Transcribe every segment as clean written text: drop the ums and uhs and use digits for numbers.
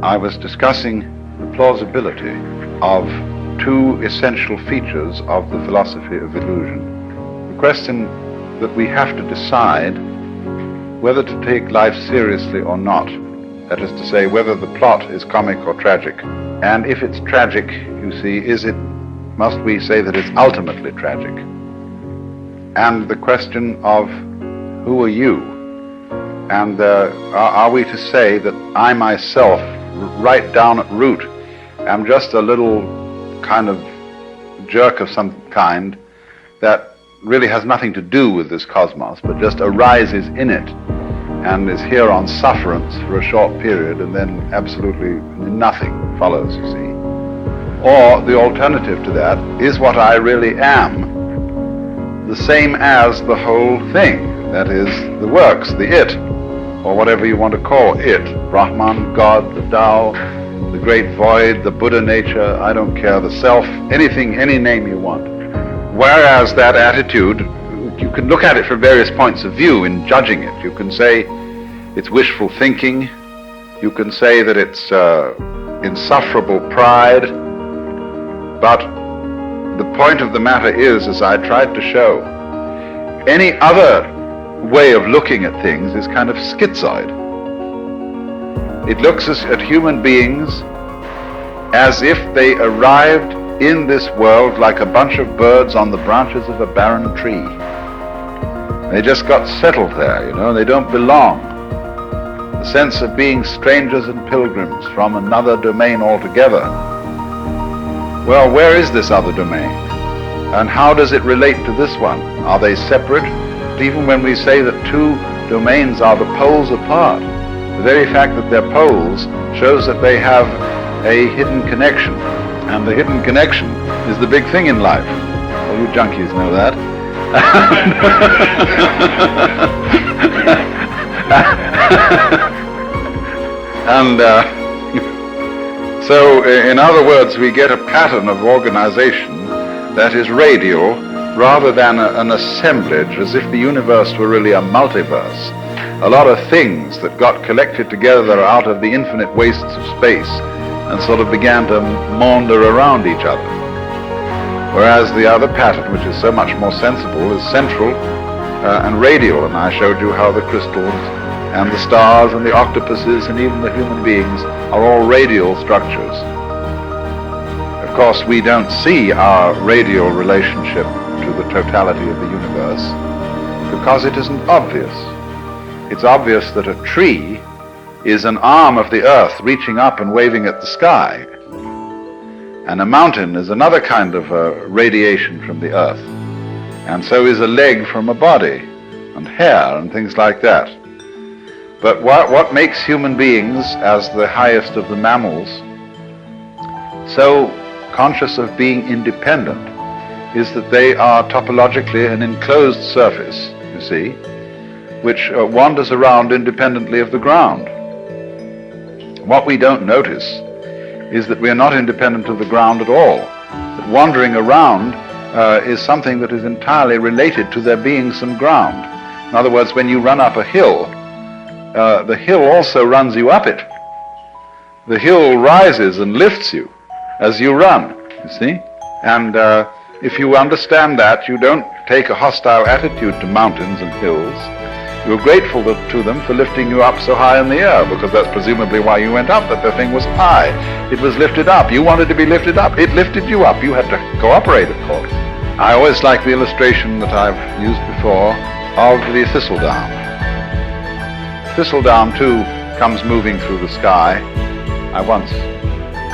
I was discussing the plausibility of two essential features of the philosophy of illusion. The question that we have to decide whether to take life seriously or not. That is to say, whether the plot is comic or tragic. And if it's tragic, you see, must we say that it's ultimately tragic? And the question of who are you? And are we to say that I myself, right down at root, am just a little kind of jerk of some kind that really has nothing to do with this cosmos, but just arises in it and is here on sufferance for a short period, and then absolutely nothing follows, you see? Or the alternative to that is what I really am, the same as the whole thing, that is, the works, the it, or whatever you want to call it, Brahman, God, the Tao, the great void, the Buddha nature, I don't care, the self, anything, any name you want. Whereas that attitude, you can look at it from various points of view in judging it. You can say it's wishful thinking. You can say that it's insufferable pride. But the point of the matter is, as I tried to show, any other way of looking at things is kind of schizoid. It looks at human beings as if they arrived in this world like a bunch of birds on the branches of a barren tree. They just got settled there, you know, they don't belong. The sense of being strangers and pilgrims from another domain altogether. Well, where is this other domain? And how does it relate to this one? Are they separate? Even when we say that two domains are the poles apart, the very fact that they're poles shows that they have a hidden connection. And the hidden connection is the big thing in life. All you junkies know that. And so, in other words, we get a pattern of organization that is radial rather than an assemblage, as if the universe were really a multiverse. A lot of things that got collected together out of the infinite wastes of space and sort of began to maunder around each other. Whereas the other pattern, which is so much more sensible, is central and radial. And I showed you how the crystals and the stars and the octopuses and even the human beings are all radial structures. Of course, we don't see our radial relationship to the totality of the universe because it isn't obvious. It's obvious that a tree is an arm of the earth reaching up and waving at the sky. And a mountain is another kind of radiation from the earth. And so is a leg from a body, and hair, and things like that. But what makes human beings, as the highest of the mammals, so conscious of being independent is that they are topologically an enclosed surface, you see, which wanders around independently of the ground. What we don't notice is that we are not independent of the ground at all. That wandering around is something that is entirely related to there being some ground. In other words, when you run up a hill, the hill also runs you up it. The hill rises and lifts you as you run, you see? And if you understand that, you don't take a hostile attitude to mountains and hills. You're grateful to them for lifting you up so high in the air, because that's presumably why you went up, that the thing was high. It was lifted up. You wanted to be lifted up. It lifted you up. You had to cooperate, of course. I always like the illustration that I've used before of the thistledown. Thistledown, too, comes moving through the sky. I once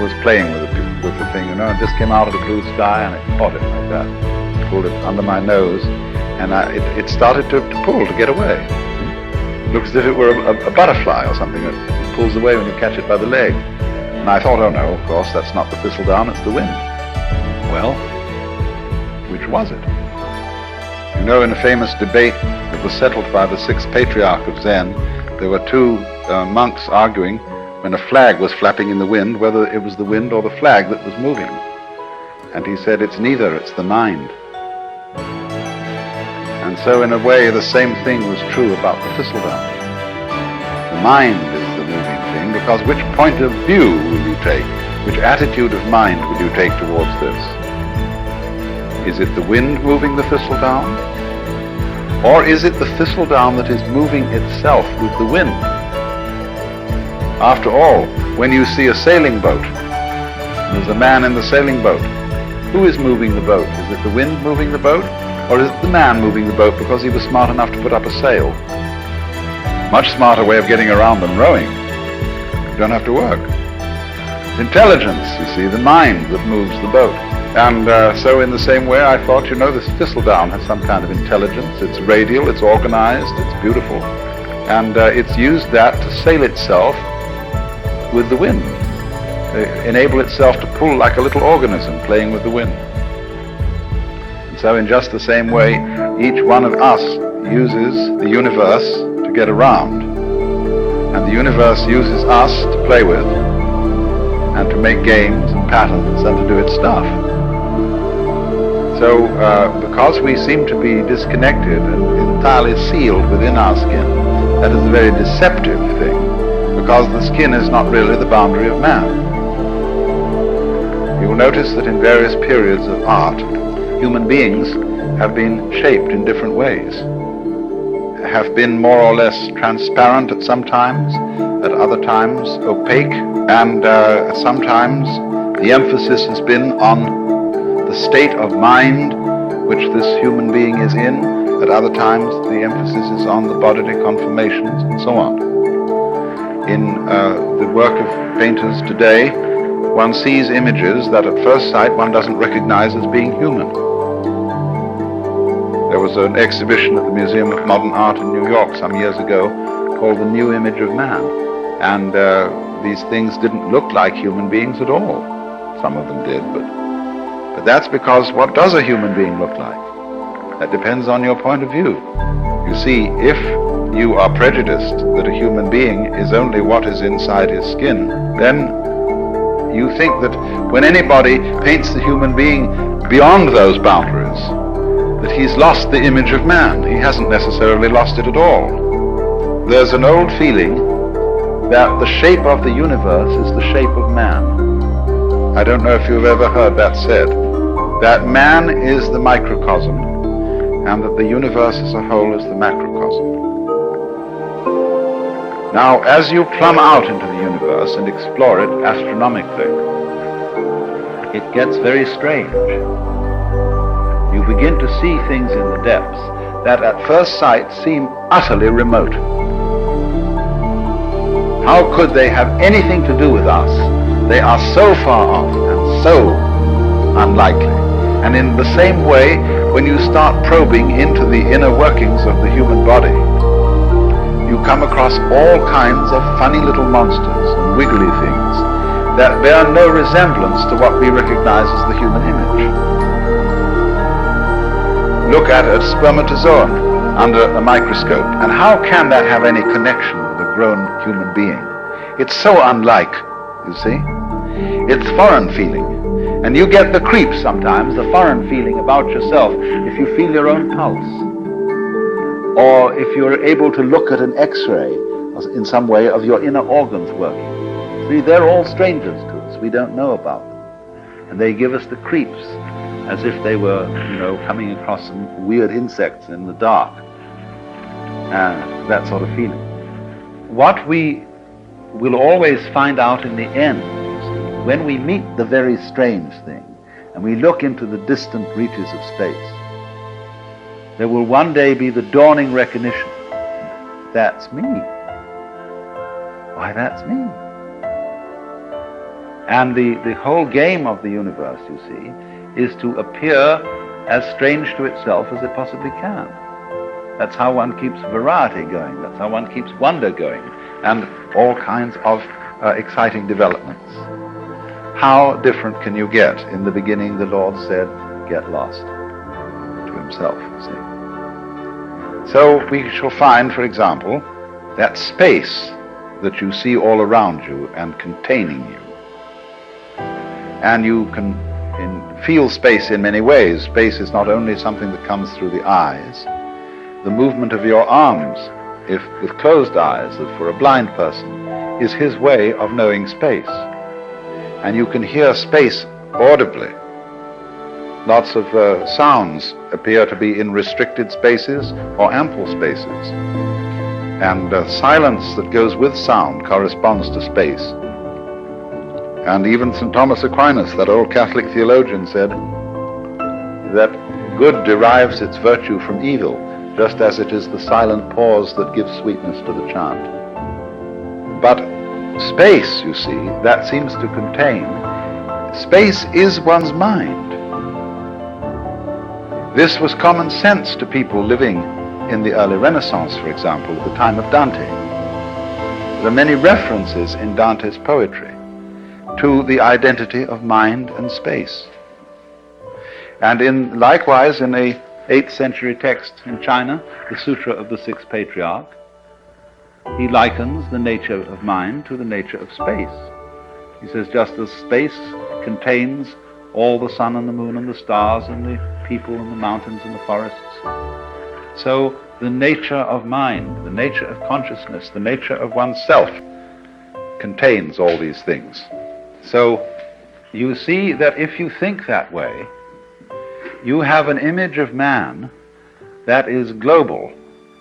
was playing with the thing, you know, and just came out of the blue sky and it caught it like that. Pulled it under my nose. And it started to pull to get away. It looks as if it were a butterfly or something. It pulls away when you catch it by the leg. And I thought, oh no, of course, that's not the thistledown, it's the wind. Well, which was it? You know, in a famous debate that was settled by the sixth patriarch of Zen, there were two monks arguing when a flag was flapping in the wind, whether it was the wind or the flag that was moving. And he said, it's neither, it's the mind. And so in a way the same thing was true about the thistledown. The mind is the moving thing, question, because which point of view will you take? Which attitude of mind will you take towards this? Is it the wind moving the thistledown? Or is it the thistledown that is moving itself with the wind? After all, when you see a sailing boat, there's a man in the sailing boat. Who is moving the boat? Is it the wind moving the boat? Or is it the man moving the boat because he was smart enough to put up a sail? Much smarter way of getting around than rowing. You don't have to work. It's intelligence, you see, the mind that moves the boat. And so in the same way, I thought, this thistledown has some kind of intelligence. It's radial, it's organized, it's beautiful. And it's used that to sail itself with the wind, enable itself to pull like a little organism playing with the wind. And so in just the same way, each one of us uses the universe to get around. And the universe uses us to play with and to make games and patterns and to do its stuff. So because we seem to be disconnected and entirely sealed within our skin, that is a very deceptive thing, because the skin is not really the boundary of man. You will notice that in various periods of art, human beings have been shaped in different ways, have been more or less transparent at some times, at other times opaque, and sometimes the emphasis has been on the state of mind which this human being is in. At other times the emphasis is on the bodily conformations and so on. In the work of painters today, one sees images that at first sight one doesn't recognize as being human. There was an exhibition at the Museum of Modern Art in New York some years ago called The New Image of Man. And these things didn't look like human beings at all. Some of them did, but that's because what does a human being look like? That depends on your point of view. You see, if you are prejudiced that a human being is only what is inside his skin, then you think that when anybody paints the human being beyond those boundaries, that he's lost the image of man. He hasn't necessarily lost it at all. There's an old feeling that the shape of the universe is the shape of man. I don't know if you've ever heard that said, that man is the microcosm and that the universe as a whole is the macrocosm. Now, as you plumb out into the universe and explore it astronomically, it gets very strange. You begin to see things in the depths that at first sight seem utterly remote. How could they have anything to do with us? They are so far off and so unlikely. And in the same way, when you start probing into the inner workings of the human body, you come across all kinds of funny little monsters and wiggly things that bear no resemblance to what we recognize as the human image. Look at a spermatozoon under a microscope, and how can that have any connection with a grown human being? It's so unlike, you see. It's foreign feeling. And you get the creeps sometimes, the foreign feeling about yourself, if you feel your own pulse. Or if you're able to look at an X-ray in some way of your inner organs working. See, they're all strangers to us. We don't know about them. And they give us the creeps, as if they were, coming across some weird insects in the dark. That sort of feeling. What we will always find out in the end, when we meet the very strange thing, and we look into the distant reaches of space, there will one day be the dawning recognition, that's me. Why, that's me. And the whole game of the universe, you see, is to appear as strange to itself as it possibly can. That's how one keeps variety going. That's how one keeps wonder going, and all kinds of exciting developments. How different can you get? In the beginning, the Lord said, get lost, to himself, see. So we shall find, for example, that space that you see all around you and containing you. And you can feel space in many ways. Space is not only something that comes through the eyes. The movement of your arms, if with closed eyes, for a blind person, is his way of knowing space. And you can hear space audibly. Lots of sounds appear to be in restricted spaces or ample spaces. And silence that goes with sound corresponds to space. And even St. Thomas Aquinas, that old Catholic theologian, said that good derives its virtue from evil, just as it is the silent pause that gives sweetness to the chant. But space, you see, that seems to contain, space is one's mind. This was common sense to people living in the early Renaissance, for example, at the time of Dante. There are many references in Dante's poetry to the identity of mind and space. And likewise in a 8th century text in China, the Sutra of the Sixth Patriarch, he likens the nature of mind to the nature of space. He says, just as space contains all the sun and the moon and the stars and the people and the mountains and the forests, so the nature of mind, the nature of consciousness, the nature of oneself contains all these things. So you see that if you think that way, you have an image of man that is global,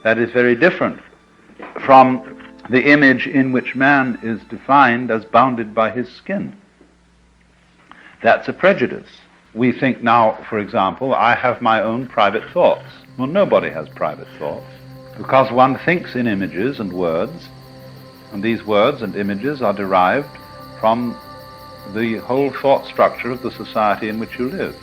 that is very different from the image in which man is defined as bounded by his skin. That's a prejudice. We think now, for example, I have my own private thoughts. Well, nobody has private thoughts, because one thinks in images and words, and these words and images are derived from the whole thought structure of the society in which you live.